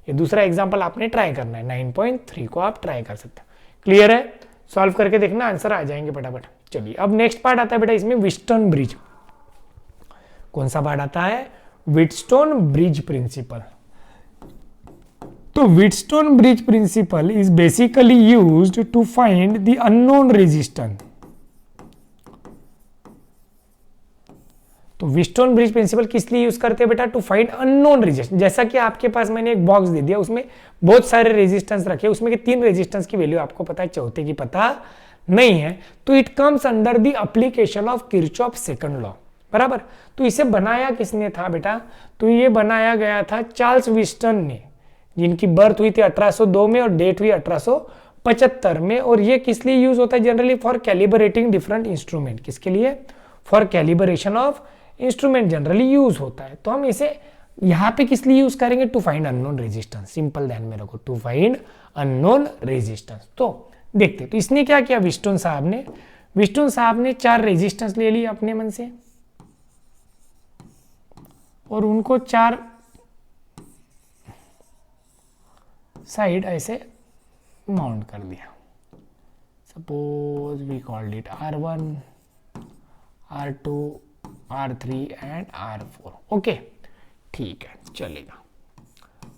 ये दूसरा एग्जांपल आपने ट्राई करना है, 9.3 को आप ट्राई कर सकते हो। क्लियर है, सॉल्व करके देखना, आंसर आ जाएंगे फटाफट। चलिए अब नेक्स्ट पार्ट आता है बेटा, इसमें व्हीटस्टोन ब्रिज। कौन सा पार्ट आता है, व्हीटस्टोन ब्रिज प्रिंसिपल। तो Wheatstone bridge principle is basically used to find the unknown resistance. तो व्हीटस्टोन ब्रिज प्रिंसिपल किस लिए यूज करते हैं बेटा, टू फाइंड अननोन रेजिस्टेंस। जैसा कि आपके पास मैंने एक बॉक्स दे दिया, उसमें बहुत सारे रेजिस्टेंस रखे, उसमें के 3 रेजिस्टेंस की वैल्यू आपको पता है, चौथे की पता नहीं है, तो it comes under the application of Kirchhoff second law, बराबर। तो इसे बनाया किसने था बेटा, तो ये बनाया गया था चार्ल्स व्हीटस्टोन ने, जिनकी बर्थ हुई थी 1802 में और डेट हुई 1875 में। और ये किस लिए यूज होता है, generally for calibrating different instrument. किसके लिए, for calibration of instrument generally use होता है। तो हम इसे यहां पे किस लिए यूज करेंगे, to find unknown resistance. Simple ध्यान में रखो, टू फाइंड अननोन रेजिस्टेंस। तो देखते, तो इसने क्या किया व्हीटस्टोन साहब ने 4 रेजिस्टेंस ले लिए अपने मन से और उनको 4 साइड ऐसे माउंट कर दिया। Suppose we called it R1, R2, R3 and R4। Okay ठीक है, चलेगा।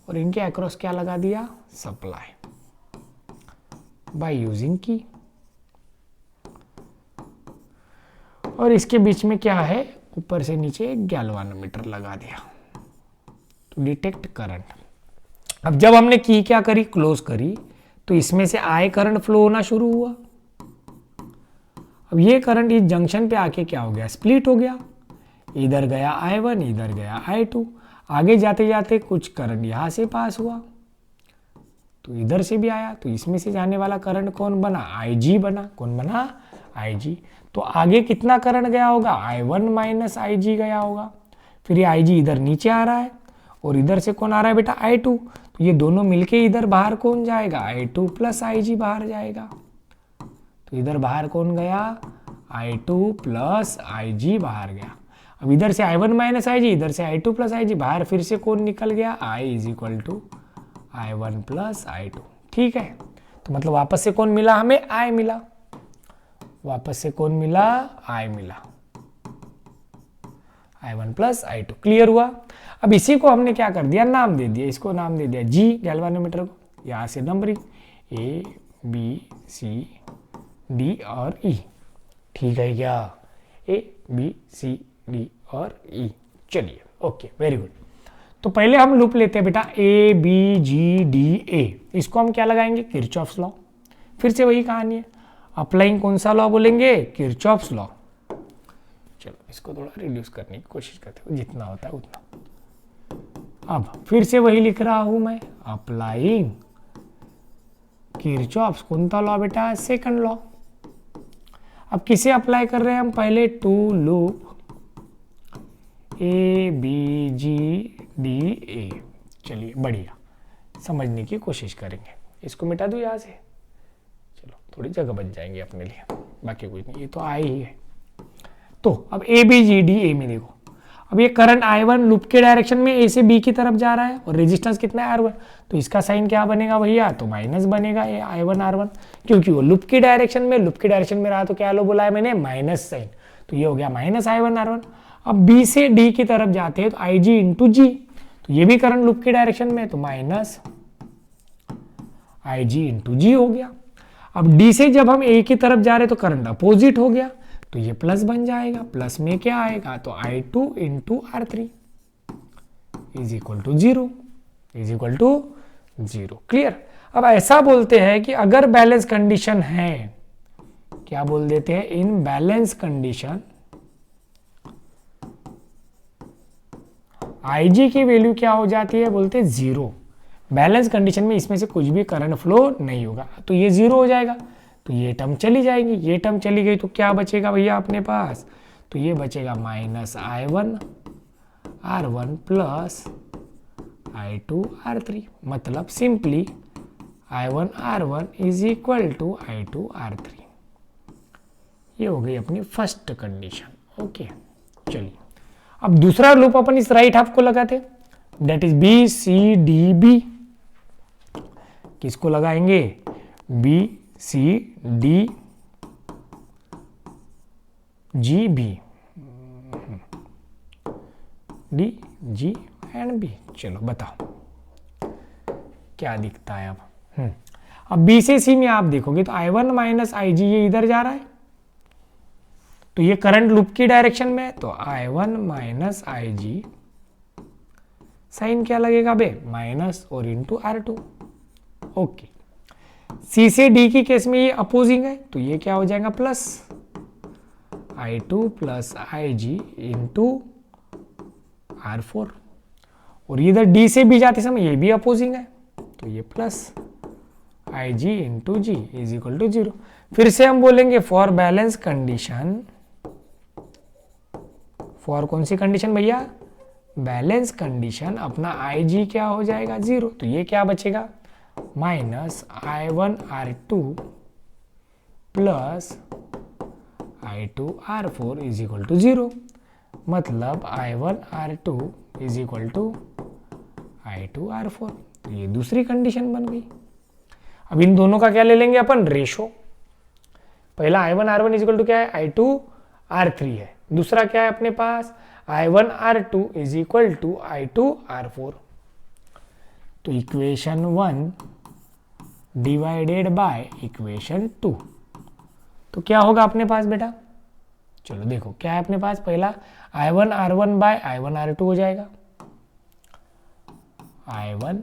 और इनके अक्रॉस क्या लगा दिया, सप्लाई बाय यूजिंग की। और इसके बीच में क्या है, ऊपर से नीचे एक गैल्वानोमीटर लगा दिया टू डिटेक्ट करंट। अब जब हमने की क्या करी, क्लोज करी, तो इसमें से I करंट फ्लो होना शुरू हुआ। अब ये करंट इस जंक्शन पे आके क्या हो गया, स्प्लिट हो गया। इधर गया I1, इधर गया I2। आगे जाते जाते कुछ करंट यहां से पास हुआ, तो इधर से भी आया, तो इसमें से जाने वाला करंट कौन बना, IG बना। कौन बना, IG। तो आगे कितना करंट गया होगा, I1 माइनस IG गया होगा। फिर ये IG इधर नीचे आ रहा है और इधर से कौन आ रहा है बेटा, I2। तो ये दोनों मिलके इधर बाहर कौन जाएगा, I2 प्लस IG बाहर जाएगा। तो इधर बाहर कौन गया, I2 प्लस IG बाहर गया। अब इधर से I1 माइनस IG, इधर से I2 प्लस IG, बाहर फिर से कौन निकल गया, I = I1 प्लस I2। ठीक है, तो मतलब वापस से कौन मिला हमें, I मिला। वापस से कौन मिला, I मिला, I1 प्लस I2। क्लियर हुआ। अब इसी को हमने क्या कर दिया, नाम दे दिया, इसको नाम दे दिया G, गैल्वानोमीटर को। यहाँ से numbering A B C D और E। ठीक है क्या, A B C D और E। चलिए ओके, वेरी गुड। तो पहले हम लूप लेते हैं बेटा A B G D A। इसको हम क्या लगाएंगे, किरचॉफ्स लॉ। फिर से वही कहानी है, अप्लाइंग कौन सा लॉ बोलेंगे, किरचॉफ्स लॉ। चलो इसको थोड़ा रिड्यूस करने की कोशिश करते हो, जितना होता है उतना। अब फिर से वही लिख रहा हूं मैं, अप्लाइंग किरचॉफ्स कौन सा लॉ बेटा, सेकंड लॉ। अब किसे अप्लाई कर रहे हैं हम, पहले to loop A B G D A। चलिए बढ़िया, समझने की कोशिश करेंगे। इसको मिटा दूं यहाँ से, चलो थोड़ी जगह बच जाएंगे अपने लिए, बाकी कुछ नहीं, ये तो आई ही है। तो अब A B G D A में देखो, अब ये करंट I1 लूप के डायरेक्शन में A से B की तरफ जा रहा है और रेजिस्टेंस कितना है R1, तो इसका साइन क्या बनेगा भैया, तो माइनस बनेगा ये I1 R1, क्योंकि वो लूप की डायरेक्शन में रहा, तो क्या लो बोला है मैंने, माइनस साइन, तो ये हो गया माइनस I1 R1। अब B से D की तरफ जाते हैं तो IG इंटू जी, तो ये भी करंट लूप की डायरेक्शन में, तो माइनस IG इंटू जी हो गया। अब D से जब हम A की तरफ जा रहे तो करंट अपोजिट हो गया, तो ये प्लस बन जाएगा, प्लस में क्या आएगा, तो I2 into R3 is equal to zero, clear. अब ऐसा बोलते हैं कि अगर बैलेंस कंडीशन है, क्या बोल देते हैं, इन बैलेंस कंडीशन IG की वैल्यू क्या हो जाती है, बोलते हैं जीरो। बैलेंस कंडीशन में इसमें से कुछ भी करंट फ्लो नहीं होगा, तो ये जीरो हो जाएगा, तो ये टर्म चली जाएगी, ये टर्म चली गई तो क्या बचेगा भैया अपने पास, तो ये बचेगा minus I1 R1 plus I2 R3, मतलब simply I1 R1 is equal to I2 R3। ये हो गई अपनी फर्स्ट कंडीशन। ओके, चलिए अब दूसरा लूप अपन इस राइट हाफ को लगाते, that is B C D B. किसको लगाएंगे, B C D G B, D G and B. चलो बताओ क्या दिखता है अब बी से सी में आप देखोगे तो I1 माइनस IG ये इधर जा रहा है, तो ये करंट लूप की डायरेक्शन में है, तो I1 माइनस IG साइन क्या लगेगा बे, माइनस और इंटू R2। ओके, सी से डी की केस में ये अपोजिंग है, तो ये क्या हो जाएगा, plus I2 plus IG into R4, और इधर डी से बी जाते समय ये भी अपोजिंग है, तो ये plus IG into G is equal to zero. फिर से हम बोलेंगे फॉर बैलेंस कंडीशन, फॉर कौन सी कंडीशन भैया, बैलेंस कंडीशन, अपना IG क्या हो जाएगा, जीरो, तो ये क्या बचेगा, माइनस I1 R2 प्लस I2 R4 is equal to zero, मतलब I1 R2 is equal to I2 R4, तो ये दूसरी कंडीशन बन गई। अब इन दोनों का क्या ले लेंगे अपन, रेशो। पहला I1 R1 is equal to क्या है, I2 R3 है, दूसरा क्या है अपने पास, I1 R2 is equal to I2 R4, तो इक्वेशन 1 डिवाइडेड बाय इक्वेशन 2, तो क्या होगा अपने पास बेटा, चलो देखो क्या है अपने पास, पहला I1 R1 bye I1 R2 हो जाएगा, I1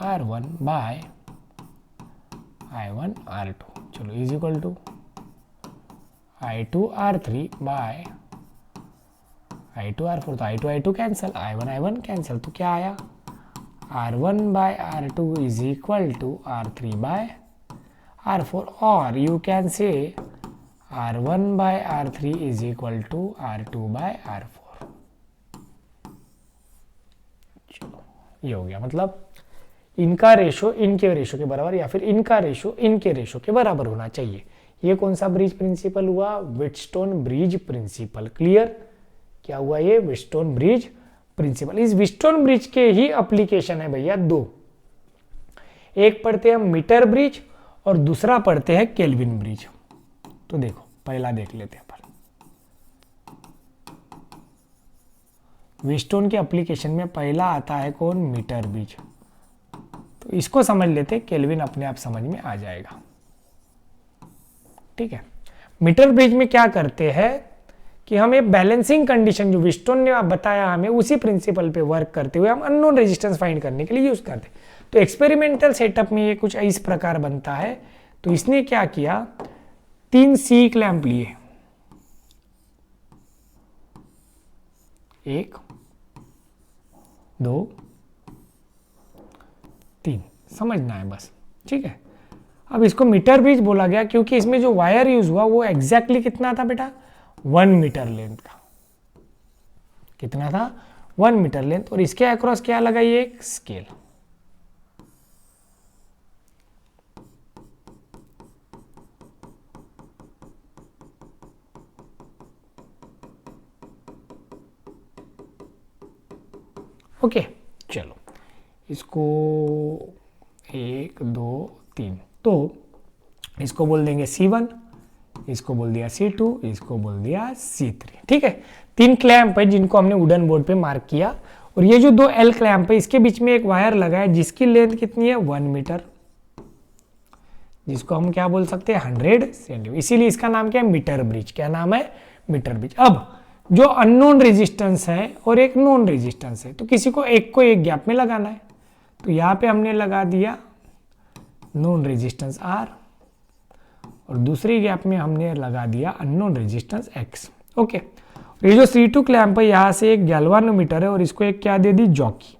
R1 bye I1 R2, चलो is equal to I2 R3 bye I2 R4, तो I2 I2 cancel, I1 I1 cancel, तो क्या आया, R1 by R2 is equal to R3 by R4, और you can say R1 by R3 is equal to R2 by R4। चलो ये हो गया, मतलब इनका रेशो इनके रेशो के बराबर, या फिर इनका रेशो इनके रेशो के बराबर होना चाहिए। ये कौन सा ब्रिज प्रिंसिपल हुआ, व्हिटस्टोन ब्रिज प्रिंसिपल। क्लियर, क्या हुआ ये, व्हिटस्टोन ब्रिज प्रिंसिपल। इस व्हिटस्टोन ब्रिज के ही एप्लीकेशन है भैया दो, एक पढ़ते हैं मीटर ब्रिज और दूसरा पढ़ते हैं केल्विन ब्रिज। तो देखो पहला देख लेते हैं अपन, व्हिटस्टोन के एप्लीकेशन में पहला आता है कौन, मीटर ब्रिज, तो इसको समझ लेते, केल्विन अपने आप समझ में आ जाएगा। ठीक है, मीटर ब्रिज में क्या करते हैं कि हम एक बैलेंसिंग कंडीशन जो व्हिटस्टोन ने बताया हमें, उसी प्रिंसिपल पे वर्क करते हुए हम अननोन रेजिस्टेंस फाइंड करने के लिए यूज करते हैं। तो एक्सपेरिमेंटल सेटअप में ये कुछ इस प्रकार बनता है। तो इसने क्या किया, 3 सी क्लैंप लिए, 1 2 3, समझना है बस। ठीक है, अब इसको मीटर ब्रिज बोला गया क्योंकि इसमें जो वायर यूज हुआ वो एग्जैक्टली कितना था बेटा, 1 मीटर लेंथ का। कितना था, 1 मीटर लेंथ, और इसके अक्रॉस क्या लगा, ये एक स्केल। ओके चलो इसको 1 2 3, तो इसको बोल देंगे C1, इसको बोल दिया C2, इसको बोल दिया C3। ठीक है, 3 क्लैंप है जिनको हमने वुडन बोर्ड पे मार्क किया, और ये जो 2 L क्लैंप है इसके बीच में एक वायर लगा है जिसकी लेंथ कितनी है 1 मीटर, जिसको हम क्या बोल सकते हैं 100 सेंटीमीटर, इसीलिए इसका नाम क्या है मीटर ब्रिज। क्या नाम है मीटर ब्रिज। अब जो अननोन रेजिस्टेंस है और एक नोन रेजिस्टेंस है, तो किसी को एक गैप में लगाना है, तो यहाँ पे हमने लगा दिया नोन रेजिस्टेंस R और दूसरी गैप में हमने लगा दिया अननोन रेजिस्टेंस X। ओके, ये जो C2 क्लैंप है यहाँ से एक गैल्वानोमीटर है और इसको एक क्या दे दी जॉकी,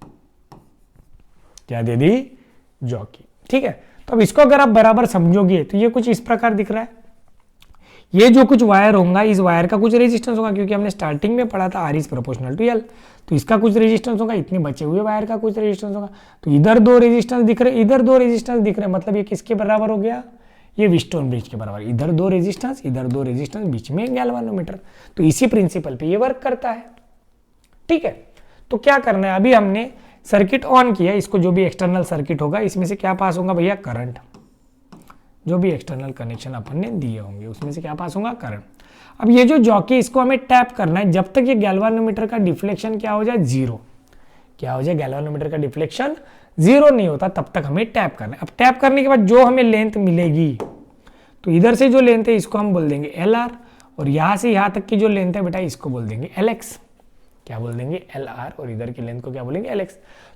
क्या दे दी जॉकी। ठीक है, तो अब इसको अगर आप बराबर समझोगे तो ये कुछ इस प्रकार दिख रहा है। ये जो कुछ वायर होगा इस वायर का कुछ रेजिस्टेंस होगा, क्योंकि हमने स्टार्टिंग में पढ़ा था R is proportional to L, तो इसका कुछ रेजिस्टेंस होगा, इतने बचे हुए वायर का कुछ रेजिस्टेंस होगा। तो इधर 2 रेजिस्टेंस दिख रहे, इधर 2 रेजिस्टेंस दिख रहे, मतलब ये किसके बराबर हो गया, ये व्हीटस्टोन ब्रिज के बराबर। इधर 2 रेजिस्टेंस, इधर 2 रेजिस्टेंस, बीच में गैल्वानोमीटर, तो इसी प्रिंसिपल पे ये वर्क करता है। ठीक है, तो क्या करना है, अभी हमने सर्किट ऑन किया, इसको जो भी एक्सटर्नल सर्किट होगा इसमें से क्या पास होगा भैया करंट, जो भी एक्सटर्नल कनेक्शन अपन ने दिए होंगे उसमें से क्या पास होगा करंट। अब ये जो जॉकी इसको हमें टैप करना है, जब तक ये गैल्वानोमीटर का डिफ्लेक्शन क्या हो जाए 0, क्या हो जाए गैल्वानोमीटर का डिफ्लेक्शन 0 नहीं होता तब तक हमें टैप करना है। अब टैप करने के बाद जो हमें लेंथ मिलेगी, तो इधर से जो लेंथ है इसको हम बोल देंगे LR, और यहां से यहां तक की जो लेंथ है बेटा इसको बोल देंगे LX। क्या बोल देंगे LR, और इधर की लेंथ को क्या बोलेंगे LX।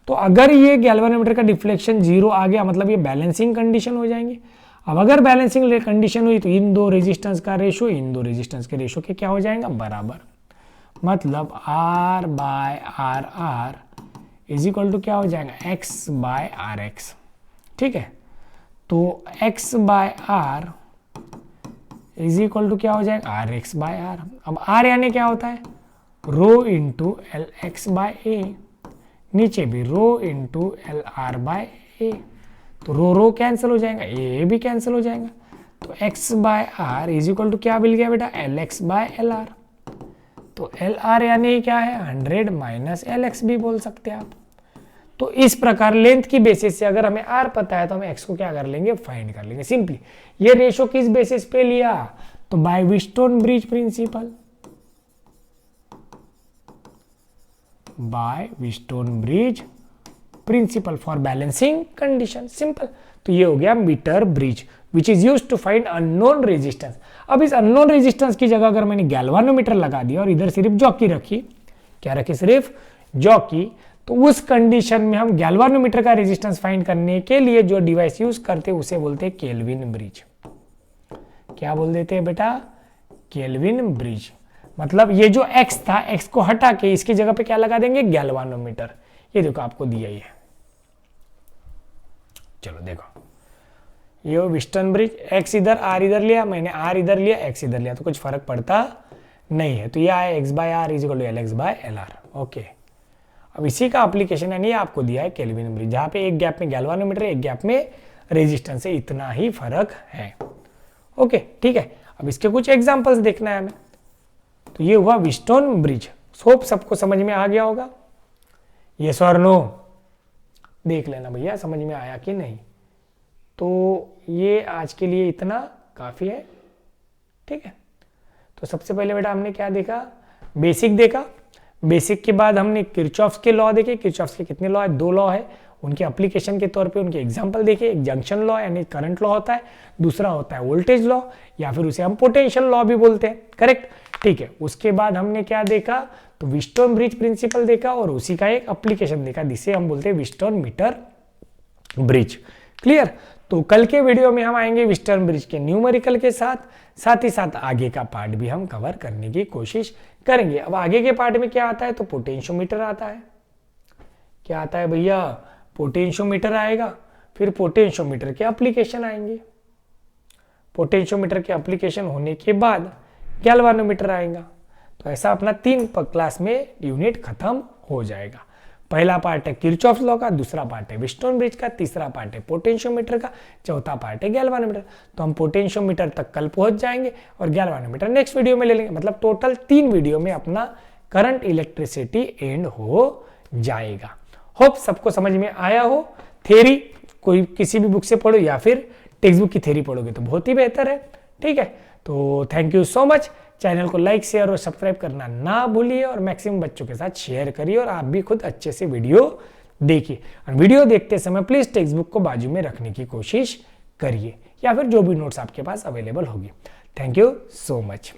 तो अगर ये गैल्वानोमीटर का डिफ्लेक्शन 0 आ गया मतलब ये बैलेंसिंग कंडीशन हो जाएंगे। अब अगर बैलेंसिंग कंडीशन हुई तो इन 2 रेजिस्टेंस का रेशो इन 2 रेजिस्टेंस के रेशो के क्या हो जाएगा बराबर, मतलब R by R R is equal to क्या हो जाएगा X बाय आर एक्स। ठीक है, तो X by R is equal to क्या हो जाएगा RX बाय आर। अब R यानी क्या होता है rho into LX by A, नीचे भी rho into LR by A, तो रो कैंसिल हो जाएगा, ए भी कैंसिल हो जाएगा, तो X by R is equal to क्या मिल गया बेटा LX बाय LR। तो LR यानी क्या है 100 माइनस LX भी बोल सकते हैं आप। तो इस प्रकार लेंथ की बेसिस से अगर हमें R पता है तो हम X को क्या कर लेंगे फाइंड कर लेंगे सिंपली। ये रेशो किस बेसिस पे लिया, तो by Wheatstone bridge principle, by Wheatstone bridge principle for balancing condition, simple. तो ये हो गया metre bridge which is used to find unknown resistance. अब इस अननोन रेजिस्टेंस की जगह अगर मैंने गैल्वानोमीटर लगा दिया और इधर सिर्फ जॉकी रखी, क्या रखी सिर्फ जॉकी, तो उस कंडीशन में हम गैल्वानोमीटर का रेजिस्टेंस फाइंड करने के लिए जो डिवाइस यूज करते हैं उसे बोलते हैं केल्विन ब्रिज। क्या बोल देते हैं बेटा केल्विन ब्रिज। मतलब ये जो X था X को हटा के इसकी जगह पे क्या लगा देंगे गैल्वानोमीटर। ये देखो आपको दिया ही है, चलो देखो ये व्हीटस्टोन ब्रिज, X इधर R इधर लिया, मैंने R इधर लिया X इधर लिया, तो कुछ फर्क पड़ता नहीं है। तो ये आया X by R is equal to LX by LR। Okay, अब इसी का एप्लीकेशन यानी आपको दिया है केल्विन ब्रिज, जहां पे एक गैप में गैल्वानोमीटर एक गैप में रेजिस्टेंस है, इतना ही फर्क है। ओके ठीक है, अब इसके कुछ एग्जांपल्स देखना है हमें। तो ये हुआ व्हीटस्टोन ब्रिज, होप सबको समझ में आ गया होगा, यस और नो देख लेना भैया समझ में आया कि नहीं। तो ये आज के लिए इतना काफी है। ठीक है, तो सबसे पहले बेटा हमने क्या देखा, बेसिक देखा। बेसिक के बाद हमने किरचॉफ्स के लॉ देखे, किरचॉफ्स के कितने लॉ है 2 लॉ है, उनके एप्लीकेशन के तौर पे उनके एग्जांपल देखे। एक जंक्शन लॉ यानी करंट लॉ होता है, दूसरा होता है वोल्टेज लॉ या फिर उसे हम पोटेंशियल लॉ भी बोलते हैं, करेक्ट। ठीक है, उसके बाद हमने क्या देखा, तो व्हीटस्टोन ब्रिज प्रिंसिपल देखा और उसी का एक एप्लीकेशन देखा जिसे हम बोलते हैं व्हीटस्टोन मीटर ब्रिज। क्लियर। तो कल के वीडियो में हम आएंगे व्हीटस्टोन ब्रिज के न्यूमेरिकल के साथ ही साथ आगे का पार्ट भी हम कवर करने की कोशिश करेंगे। अब आगे के पार्ट में क्या आता है, तो पोटेंशियोमीटर आता है। क्या आता है भैया, पोटेंशियोमीटर आएगा, फिर पोटेंशियोमीटर के एप्लीकेशन आएंगे, पोटेंशियोमीटर के एप्लीकेशन होने के बाद गैल्वानोमीटर आएगा। तो ऐसा अपना 3 क्लास में यूनिट खत्म हो जाएगा। पहला पार्ट है किरचॉफ्स लॉ का, दूसरा पार्ट है व्हीटस्टोन ब्रिज का, तीसरा पार्ट है पोटेंशियोमीटर का, चौथा पार्ट है गैल्वानोमीटर। तो हम पोटेंशियोमीटर तक कल पहुंच जाएंगे और गैल्वानोमीटर नेक्स्ट वीडियो में ले लेंगे। मतलब टोटल 3 वीडियो में अपना करंट इलेक्ट्रिसिटी एंड हो जाएगा। होप सबको समझ में आया हो। थ्योरी कोई किसी भी बुक से पढ़ो या फिर टेक्स्ट बुक की थ्योरी पढ़ोगे तो बहुत ही बेहतर है। ठीक है, तो thank you so much. Channel को लाइक शेयर और सब्सक्राइब करना ना भूलिए और मैक्सिमम बच्चों के साथ शेयर करिए और आप भी खुद अच्छे से वीडियो देखिए। और वीडियो देखते समय प्लीज टेक्स्ट बुक को बाजू में रखने की कोशिश करिए या फिर जो भी नोट्स आपके पास अवेलेबल होगी। Thank you so much.